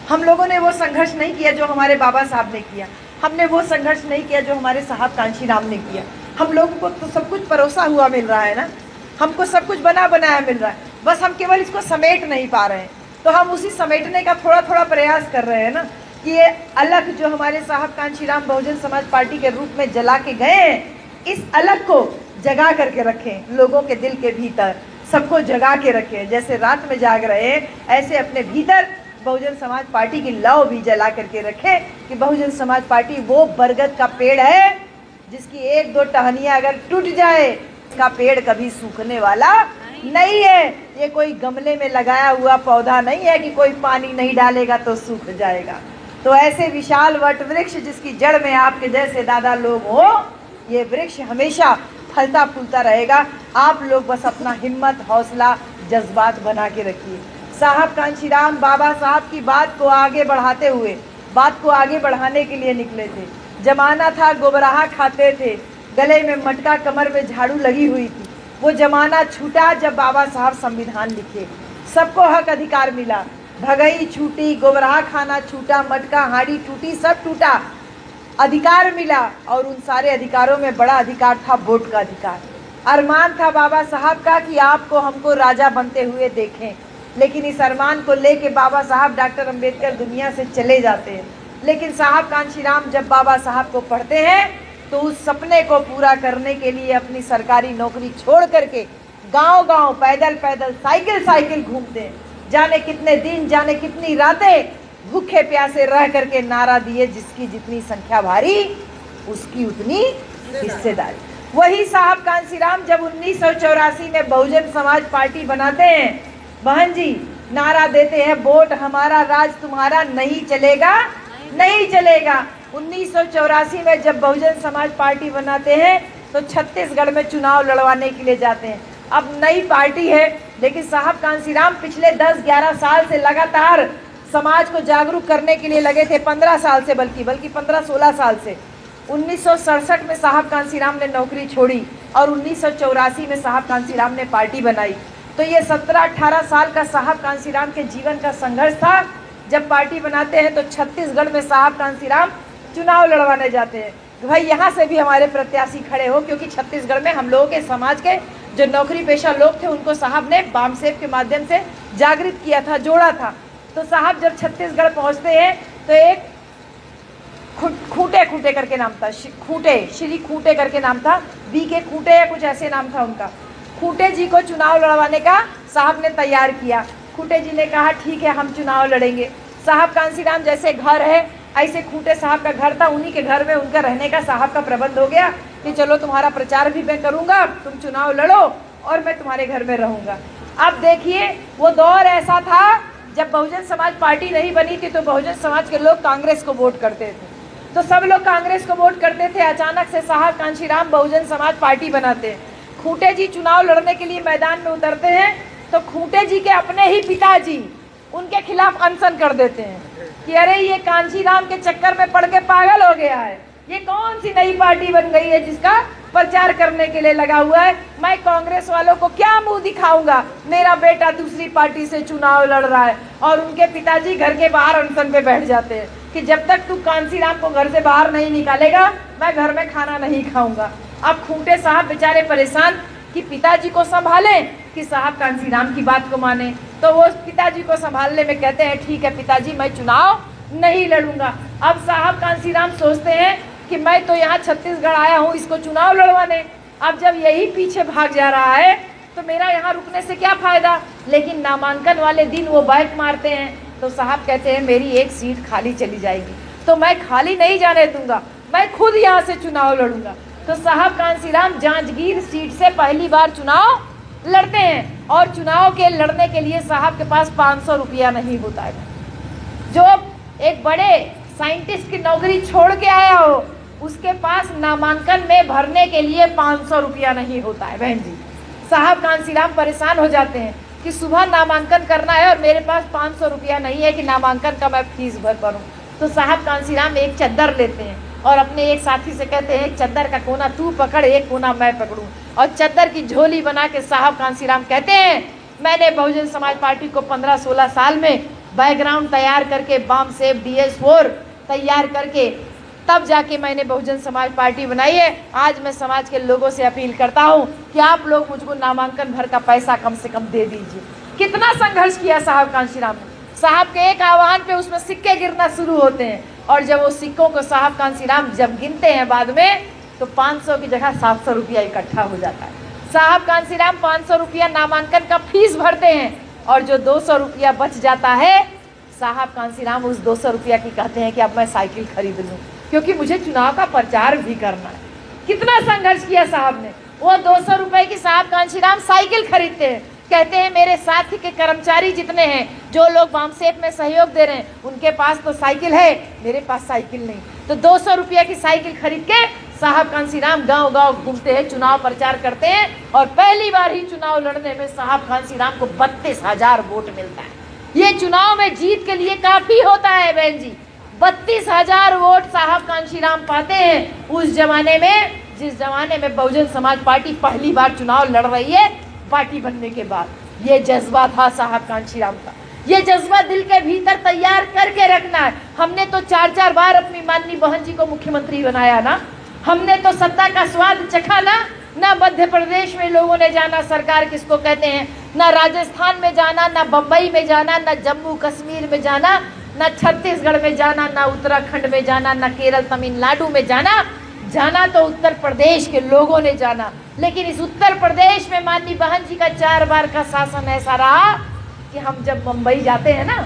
हम लोगों ने वो संघर्ष नहीं किया जो हमारे बाबा साहब ने किया, हमने वो संघर्ष नहीं किया जो हमारे साहब कांशीराम ने किया। हम लोगों को तो सब कुछ परोसा हुआ मिल रहा है ना, हमको सब कुछ बना बनाया मिल रहा है, बस हम केवल इसको समेट नहीं पा रहे हैं। तो हम उसी समेटने का थोड़ा थोड़ा प्रयास कर रहे हैं ना, कि ये अलग जो हमारे साहब कांशीराम बहुजन समाज पार्टी के रूप में जला के गए हैं, इस अलग को जगा करके रखें, लोगों के दिल के भीतर सबको जगा के रखें। जैसे रात में जाग रहे हैं, ऐसे अपने भीतर बहुजन समाज पार्टी की लौ भी जला करके रखें कि बहुजन समाज पार्टी वो बरगद का पेड़ है जिसकी एक दो टहनियाँ अगर टूट जाए, इसका पेड़ कभी सूखने वाला नहीं है। ये कोई गमले में लगाया हुआ पौधा नहीं है कि कोई पानी नहीं डालेगा तो सूख जाएगा। तो ऐसे विशाल वट वृक्ष जिसकी जड़ में आपके जैसे दादा लोग हो, ये वृक्ष हमेशा फलता फूलता रहेगा। आप लोग बस अपना हिम्मत, हौसला, जज्बात बना के रखिए। साहब कांशीराम बाबा साहब की बात को आगे बढ़ाते हुए, बात को आगे बढ़ाने के लिए निकले थे। जमाना था गोबराहा खाते थे, गले में मटका, कमर में झाड़ू लगी हुई थी। वो जमाना छूटा जब बाबा साहब संविधान लिखे, सबको हक अधिकार मिला। भगई छूटी, गोबराहा खाना छूटा, मटका हाड़ी टूटी, सब टूटा, अधिकार मिला। और उन सारे अधिकारों में बड़ा अधिकार था वोट का अधिकार। अरमान था बाबा साहब का कि आपको हमको राजा बनते हुए देखें, लेकिन इस अरमान को लेके बाबा साहब डॉक्टर अंबेडकर दुनिया से चले जाते हैं। लेकिन साहब कांशीराम जब बाबा साहब को पढ़ते हैं तो उस सपने को पूरा करने के लिए अपनी सरकारी नौकरी छोड़ करके गांव गांव पैदल पैदल, साइकिल साइकिल घूमते हैं। जाने कितने दिन, जाने कितनी रातें भूखे प्यासे रह करके नारा दिए, जिसकी जितनी संख्या भारी उसकी उतनी हिस्सेदारी। वही साहब कांशीराम जब 1984 में बहुजन समाज पार्टी बनाते हैं, बहन जी नारा देते हैं, वोट हमारा राज तुम्हारा नहीं चलेगा, नहीं चलेगा। 1984 में जब बहुजन समाज पार्टी बनाते हैं तो छत्तीसगढ़ में चुनाव लड़वाने के लिए जाते हैं। अब नई पार्टी है, लेकिन साहब कांशीराम पिछले 10-11 साल से लगातार समाज को जागरूक करने के लिए लगे थे। 15 साल से, बल्कि 15-16 साल से। 1967 में साहब कांशीराम ने नौकरी छोड़ी और 1984 में साहब कांशीराम ने पार्टी बनाई। तो ये 17-18 साल का साहब कांशीराम के जीवन का संघर्ष था। जब पार्टी बनाते हैं तो छत्तीसगढ़ में साहब कांशीराम चुनाव लड़वाने जाते हैं। भाई यहाँ से भी हमारे प्रत्याशी खड़े हो, क्योंकि छत्तीसगढ़ में हम लोगों के समाज के जो नौकरी पेशा लोग थे उनको साहब ने बामसेब के माध्यम से जागृत किया था, जोड़ा था। तो साहब जब छत्तीसगढ़ पहुँचते हैं तो एक खूंटे करके नाम था, श्री खूंटे करके नाम था, बी के खूंटे या कुछ ऐसे नाम था उनका। खूंटे जी को चुनाव लड़वाने का साहब ने तैयार किया। खूंटे जी ने कहा ठीक है हम चुनाव लड़ेंगे। साहब कांशीराम जैसे घर है ऐसे खूंटे साहब का घर था, उन्हीं के घर में उनका रहने का साहब का प्रबंध हो गया कि चलो तुम्हारा प्रचार भी मैं करूंगा, तुम चुनाव लड़ो और मैं तुम्हारे घर में रहूंगा। अब देखिए वो दौर ऐसा था जब बहुजन समाज पार्टी नहीं बनी थी तो बहुजन समाज के लोग कांग्रेस को वोट करते थे, तो सब लोग कांग्रेस को वोट करते थे। अचानक से साहब कांशीराम बहुजन समाज पार्टी बनाते हैं। खूंटे जी चुनाव लड़ने के लिए मैदान में उतरते हैं तो खूंटे जी के अपने ही पिताजी उनके खिलाफ अनशन कर देते हैं कि अरे ये कांशीराम के चक्कर में पड़ के पागल हो गया है, ये कौन सी नई पार्टी बन गई है जिसका प्रचार करने के लिए लगा हुआ है। मैं कांग्रेस वालों को क्या मुंह दिखाऊंगा, मेरा बेटा दूसरी पार्टी से चुनाव लड़ रहा है। और उनके पिताजी घर के बाहर अनशन पे बैठ जाते हैं कि जब तक तू कांशीराम को घर से बाहर नहीं निकालेगा मैं घर में खाना नहीं खाऊंगा। अब खूंटे साहब बेचारे परेशान कि पिताजी को संभालें कि साहब कांशीराम की बात को माने। तो वो पिताजी को संभालने में कहते हैं ठीक है पिताजी मैं चुनाव नहीं लड़ूंगा। अब साहब कांशीराम सोचते हैं कि मैं तो यहाँ छत्तीसगढ़ आया हूँ इसको चुनाव लड़वाने, अब जब यही पीछे भाग जा रहा है तो मेरा यहाँ रुकने से क्या फ़ायदा। लेकिन नामांकन वाले दिन वो बैक मारते हैं तो साहब कहते हैं मेरी एक सीट खाली चली जाएगी तो मैं खाली नहीं जाने दूंगा, मैं खुद यहाँ से चुनाव लड़ूंगा। तो साहब कांशीराम जांजगीर सीट से पहली बार चुनाव लड़ते हैं और चुनाव के लड़ने के लिए साहब के पास 500 रुपया नहीं होता है। जो एक बड़े साइंटिस्ट की नौकरी छोड़ के आया हो उसके पास नामांकन में भरने के लिए 500 रुपया नहीं होता है। बहन जी साहब कांशीराम परेशान हो जाते हैं कि सुबह नामांकन करना है और मेरे पास 500 रुपया नहीं है कि नामांकन का मैं फीस भर पाऊँ। तो साहब कांशीराम एक चद्दर लेते हैं और अपने एक साथी से कहते हैं एक चद्दर का कोना तू पकड़, एक कोना मैं पकड़ूं। और चद्दर की झोली बना के साहब कांशीराम कहते हैं मैंने बहुजन समाज पार्टी को 15-16 साल में बैकग्राउंड तैयार करके, बम सेफ DS4 तैयार करके तब जाके मैंने बहुजन समाज पार्टी बनाई है। आज मैं समाज के लोगों से अपील करता हूँ कि आप लोग मुझको नामांकन भर का पैसा कम से कम दे दीजिए। कितना संघर्ष किया साहब कांशीराम ने। साहब के एक आह्वान पे उसमें सिक्के गिरना शुरू होते हैं, और जब वो सिक्कों को साहब कांशीराम जब गिनते हैं बाद में, तो 500 की जगह 700 रुपया इकट्ठा हो जाता है। साहब कांशीराम 500 रुपया नामांकन का फीस भरते हैं, और जो 200 रुपया बच जाता है, साहब कांशीराम उस 200 रुपया की कहते हैं कि अब मैं साइकिल खरीद लूँ, क्योंकि मुझे चुनाव का प्रचार भी करना है। कितना संघर्ष किया साहब ने। वो 200 रुपए की साहब कांशीराम साइकिल खरीदते हैं। कहते हैं मेरे साथी के कर्मचारी जितने हैं, जो लोग वामसेप में सहयोग दे रहे हैं, उनके पास तो साइकिल है, मेरे पास साइकिल नहीं। तो 200 रुपया की साइकिल खरीद के साहब कांशीराम गांव गांव घूमते हैं, चुनाव प्रचार करते हैं, और पहली बार ही चुनाव लड़ने में साहब कांशीराम को 32,000 वोट मिलता है। ये चुनाव में जीत के लिए काफी होता है बहन जी। 32,000 वोट साहब कांशीराम पाते हैं उस जमाने में, जिस जमाने में बहुजन समाज पार्टी पहली बार चुनाव लड़ रही है पार्टी बनने के बाद। ये जज्बा था साहब कांशीराम का। ये जज्बा दिल के भीतर तैयार करके रखना है। हमने तो 4-4 बार अपनी माननीय बहन जी को मुख्यमंत्री बनाया ना। हमने तो सत्ता का स्वाद चखा ना मध्य प्रदेश में लोगों ने जाना सरकार किसको कहते हैं, ना राजस्थान में जाना, ना बम्बई में जाना, ना जम्मू कश्मीर में जाना, ना छत्तीसगढ़ में जाना, ना उत्तराखंड में जाना, ना केरल तमिलनाडु में जाना तो उत्तर प्रदेश के लोगों ने जाना। लेकिन इस उत्तर प्रदेश में माननीय बहन जी का 4 बार का शासन ऐसा रहा कि हम जब मुंबई जाते हैं ना,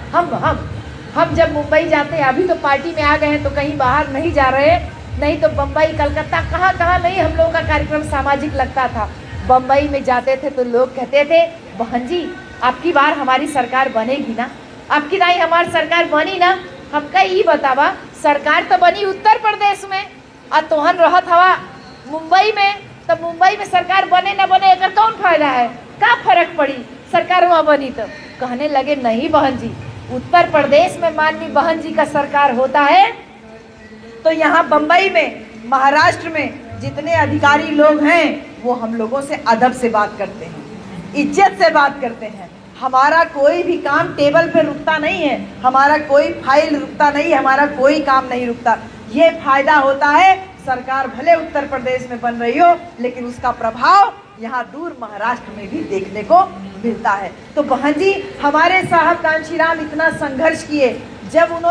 हम जब मुंबई जाते हैं, अभी तो पार्टी में आ गए हैं तो कहीं बाहर नहीं जा रहे, नहीं तो बम्बई कलकत्ता कहाँ नहीं हम लोगों का कार्यक्रम सामाजिक लगता था। बम्बई में जाते थे तो लोग कहते थे बहन जी आपकी बार हमारी सरकार बनेगी ना, आपकी दाई हमारी सरकार बनी ना। हम कही बतावा सरकार तो बनी उत्तर प्रदेश में, आ तोहन रहत हवा मुंबई में, तो मुंबई में सरकार बने ना बने एकर कौन फायदा है, का फर्क पड़ी सरकार वहाँ बनी। तो कहने लगे नहीं बहन जी, उत्तर प्रदेश में माननीय बहन जी का सरकार होता है, तो यहाँ बम्बई में, महाराष्ट्र में जितने अधिकारी लोग हैं वो हम लोगों से अदब से बात करते हैं, इज्जत से बात करते हैं। हमारा कोई भी काम टेबल पे रुकता नहीं है, हमारा कोई फाइल रुकता नहीं है, हमारा कोई काम नहीं रुकता। ये फायदा होता है सरकार भले उत्तर प्रदेश में बन रही हो, लेकिन उसका प्रभाव यहाँ दूर महाराष्ट्र में भी देखने को मिलता है। तो बहन जी हमारे साहब कांशीराम इतना संघर्ष किए, जब उन्होंने